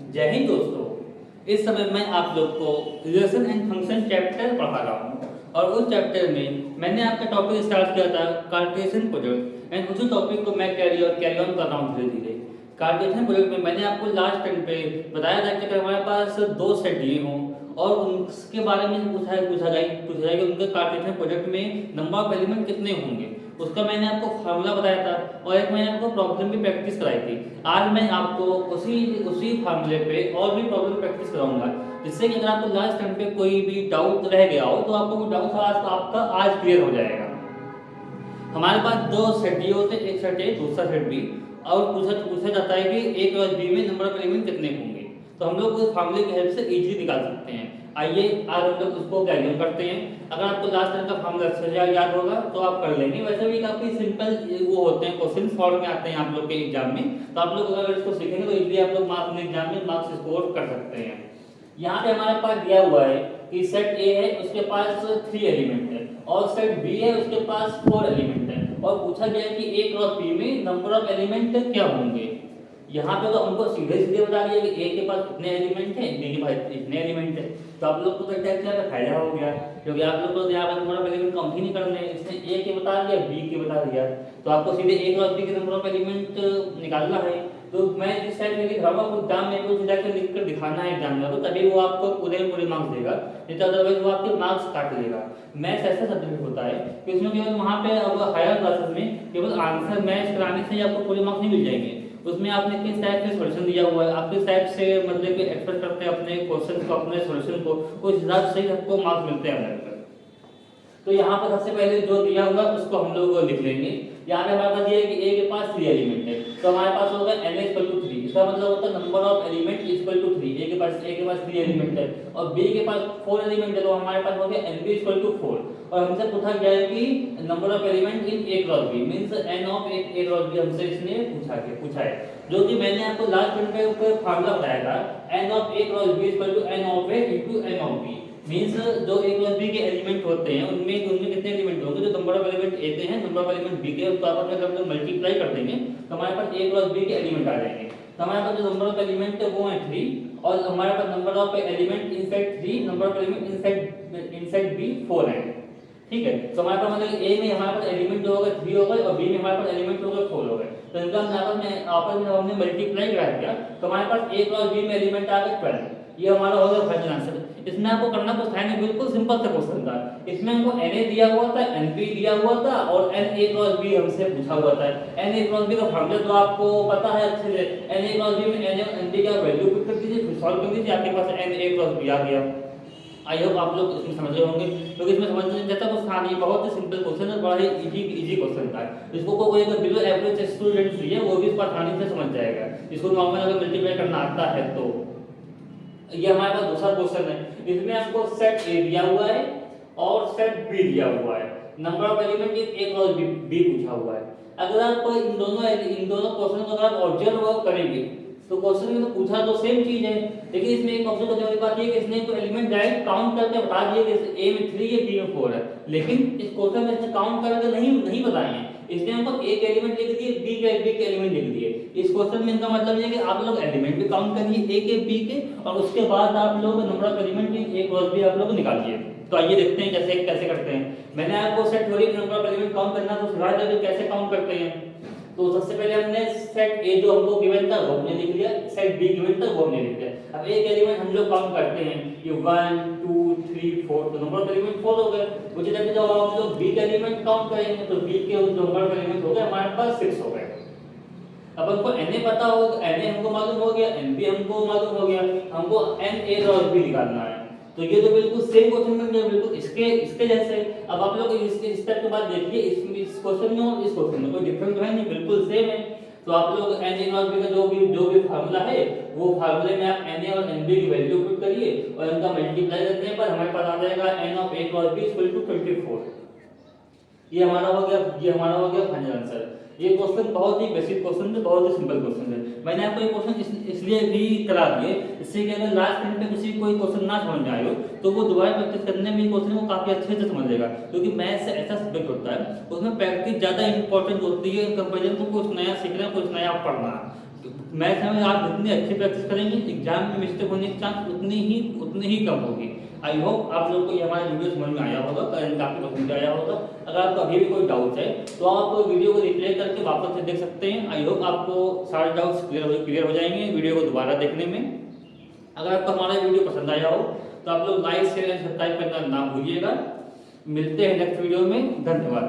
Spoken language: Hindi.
जय हिंद दोस्तों। इस समय मैं आप लोग को रिलेशन एंड फंक्शन चैप्टर पढ़ा रहा हूँ और उस चैप्टर में मैंने आपका टॉपिक स्टार्ट किया था कार्टेशियन प्रोडक्ट एंड उसी टॉपिक को मैं कैरी ऑन कर रहा हूँ धीरे धीरे। कार्टेशियन प्रोडक्ट में मैंने आपको लास्ट टाइम पे बताया था कि अगर हमारे पास दो सेट दिए हों और उनके बारे में पूछा जाए कि उनके कार्टेशियन प्रोडक्ट में नंबर ऑफ एलिमेंट कितने होंगे, उसका मैंने आपको फार्मूला बताया था और एक मैंने आपको प्रॉब्लम भी प्रैक्टिस कराई थी। आज मैं आपको उसी फार्मूले पे और भी प्रॉब्लम प्रैक्टिस कराऊंगा, जिससे कि अगर आपको लास्ट टाइम पे कोई भी डाउट रह गया हो तो आपको वो डाउट आज आपका आज क्लियर हो जाएगा। हमारे पास दो सेट ये होते हैं, एक सेट है दूसरा सेट भी, और पूछा जाता है कि ए क्रॉस बी में नंबर ऑफ एलिमेंट कितने होंगे, तो हम लोग उस फार्मूले की हेल्प से इजीली निकाल सकते हैं। आइए आज हम लोग उसको कैरी ऑन करते हैं। अगर आपको लास्ट टाइम का फार्मूला अच्छे से याद होगा तो आप कर लेंगे। वैसे भी काफी सिंपल वो होते हैं, क्वेश्चन फॉर्म में आते हैं आप लोग के एग्जाम में, तो आप लोग अगर इसको सीखेंगे तो इजीली आप लोग अपने एग्जाम में मार्क्स स्कोर कर सकते हैं। यहाँ पे हमारे पास दिया हुआ है कि सेट ए है उसके पास 3 एलिमेंट है और सेट बी है उसके पास 4 एलिमेंट है और पूछा गया है कि ए क्रॉस बी में नंबर ऑफ एलिमेंट क्या होंगे। यहाँ पे तो हमको सीधे सीधे बता दिया कि ए के पास कितने एलिमेंट है, बी के पास इतने एलिमेंट है, तो आप लोग को तो क्या फायदा हो गया, क्योंकि आप लोग को यहाँ पर नंबर ऑफ एलिमेंट काउंट ही नहीं करने हैं। इसने ए के बता दिया बी के बता दिया, तो आपको सीधे ए क्रॉस बी के नंबर ऑफ एलिमेंट निकालना है। तो मैं जिस टाइप से लिख रहा हूँ आपको एग्जाम में कुछ जाकर लिख कर दिखाना है एग्जाम में, तो तभी वो आपको पूरे मार्क्स देगा, नहीं तो अदरवाइज वो आपके मार्क्स काट देगा। मैथ्स ऐसा सब्जेक्ट होता है कि उसमें केवल वहाँ पे अब हायर क्लासेस में केवल आंसर मैच कराने से ही आपको पूरे मार्क्स नहीं मिल जाएंगे। उसमें आपने किस टाइप से सॉल्यूशन दिया हुआ है, आप किस टाइप से मतलब कि एक्सपेक्ट करते हैं अपने क्वेश्चन को, अपने सॉल्यूशन को, उस हिसाब से ही आपको मार्क्स मिलते हैं अंदर। तो यहाँ पर सबसे पहले जो दिया हुआ उसको हम लोग लिख लेंगे। यहाँ पे हमारे पास ये है कि ए के पास 3 एलिमेंट है, तो हमारे पास होगा n इक्वल टू 3। इसका मतलब होता है number of element equal to 3। A के पास 3 एलिमेंट है और बी के पास 4 एलिमेंट है, तो हमारे पास हो गया nb इक्वल टू 4। और हमसे पूछा गया है कि number of element in A cross B means n of A cross B हमसे इसने पूछा है, जो कि मैंने आपको लास्ट वीडियो में ऊपर फार्मूला बताया था n of A cross B equal to n of A into n of B. Means जो ए क्रॉस बी के एलिमेंट होते हैं उनमें कितने एलिमेंट होंगे, जो नंबर ऑफ एलिमेंट ए के हैं नंबर ऑफ एलिमेंट बी के, उसको आपस में हम लोग मल्टीप्लाई कर देंगे तो हमारे पास ए क्रॉस बी के एलिमेंट आ जाएंगे। तो हमारे पास जो नंबर ऑफ एलिमेंट है वो है 3 और हमारे पास number of element inside 3, number of element inside B 4 है। ठीक है, तो हमारे पास मतलब ए में हमारे पास एलिमेंट जो होगा 3 होगा और बी में हमारे पास एलिमेंट होगा 4 होगा, तो इनका आपस में हमने मल्टीप्लाई करा दिया तो हमारे पास ए क्रॉस बी में एलिमेंट आ गए 12। ये हमारा हो गया फाइनल आंसर। इसमें आपको करना कुछ था नहीं, बिल्कुल सिंपल सा क्वेश्चन था। इसमें हमको Na दिया हुआ था, Nb दिया हुआ था और Na क्रॉस b हमसे पूछा हुआ था। Na क्रॉस b का फार्मूला तो आपको पता है अच्छे से। Na क्रॉस b में Na और Nb का वैल्यू पुट कर दीजिए, फिर सॉल्व कर दीजिए, आपके पास Na क्रॉस b आ गया। आई होप आप लोग इसमें समझ रहे होंगे, क्योंकि इसमें समझने जैसा कुछ था नहीं, बहुत ही सिंपल क्वेश्चन है, बड़ा ही इजी क्वेश्चन था। इसको कोई अगर बिलो एवरेज स्टूडेंट भी है वो भी इसको आसानी से समझ जाएगा, इसको नॉर्मल अगर मल्टीप्लाई करना आता है तो। ये हमारे पास दूसरा क्वेश्चन है, इसमें हमको सेट ए दिया हुआ है और सेट बी दिया हुआ है, number of element A cross B पूछा हुआ है। अगर आप इन दोनों क्वेश्चन को अगर आप ऑब्जर्व वर्क करेंगे तो क्वेश्चन में तो पूछा तो सेम चीज है, लेकिन इसमें एक ऑप्शन करने वाली बात ये कि इसने तो एलिमेंट डायरेक्ट काउंट करके बता दिए कि ए में 3 है बी में 4 है, लेकिन इस क्वेश्चन में इसने काउंट करके नहीं बताए हैं। इसने हमको एक एलिमेंट लिख दिए, बी के एलिमेंट लिख दिए। इस क्वेश्चन में इनका मतलब ये है कि आप लोग एलिमेंट भी काउंट करिए ए के बी के और उसके बाद आप लोग number of element in A cross B आप लोग निकालिए। तो आइए देखते हैं कैसे करते हैं। मैंने आपको सेट थ्योरी के नंबर ऑफ एलिमेंट काउंट करना तो सिखा दिया कि कैसे काउंट करते हैं। तो सबसे पहले हमने सेट ए जो हमको गिवन था वो हमने लिख लिया, सेट बी गिवन था वो हमने लिख लिया। अब एक एलिमेंट हम लोग काउंट करते हैं, ये 1 2 3 4, तो नंबर ऑफ एलिमेंट 4 हो गए। उसी तरह से जब हम लोग बी का एलिमेंट काउंट करेंगे तो बी के जो नंबर ऑफ एलिमेंट हो गए हमारे पास 6 हो गए। अब हमको Na पता हो, Na हमको मालूम हो गया, Nb हमको मालूम हो गया, हमको Na क्रॉस b निकालना है। तो ये तो बिल्कुल सेम क्वेश्चन बन गया, बिल्कुल इसके जैसे। अब आप लोग इसके स्टेप के बाद देखिए, इस क्वेश्चन में और इस क्वेश्चन में कोई डिफरेंस तो है नहीं, बिल्कुल सेम है। तो आप लोग Na क्रॉस b का जो भी फार्मूला है वो फार्मूले में आप Na और Nb की वैल्यू पुट करिए और इनका मल्टीप्लाई करने पर हमारे पास आ जाएगा n of a cross b equal to 24। ये हमारा हो गया फाइनल आंसर। ये क्वेश्चन बहुत ही बेसिक क्वेश्चन है, बहुत ही सिंपल क्वेश्चन है। मैंने आपको ये क्वेश्चन इसलिए भी करा दिए, इससे कि अगर लास्ट टाइम पे किसी कोई क्वेश्चन ना समझ में आए हो तो वो दोबारा प्रैक्टिस करने में क्वेश्चन को काफी अच्छे से समझ लेगा, क्योंकि मैथ्स ऐसा सब्जेक्ट होता है उसमें प्रैक्टिस ज्यादा इंपॉर्टेंट होती है कंपेरिजन टू कुछ नया सीखना, कुछ नया पढ़ना। मैथ में आप जितनी अच्छी प्रैक्टिस करेंगे एग्जाम में मिस्टेक होने के चांस उतने ही कम होगी। आई होप आप लोग को ये हमारा वीडियो समझ में आया होगा, करंट काफी पसंद आया होगा। अगर आपको अभी भी कोई डाउट है तो आप वीडियो को रिप्ले करके वापस से देख सकते हैं। आई होप आपको सारे डाउट्स क्लियर हो जाएंगे वीडियो को दोबारा देखने में। अगर आपको हमारा वीडियो पसंद आया हो तो आप लोग लाइक शेयर एंड सब्सक्राइब करना ना भूलिएगा। मिलते हैं नेक्स्ट वीडियो में, धन्यवाद।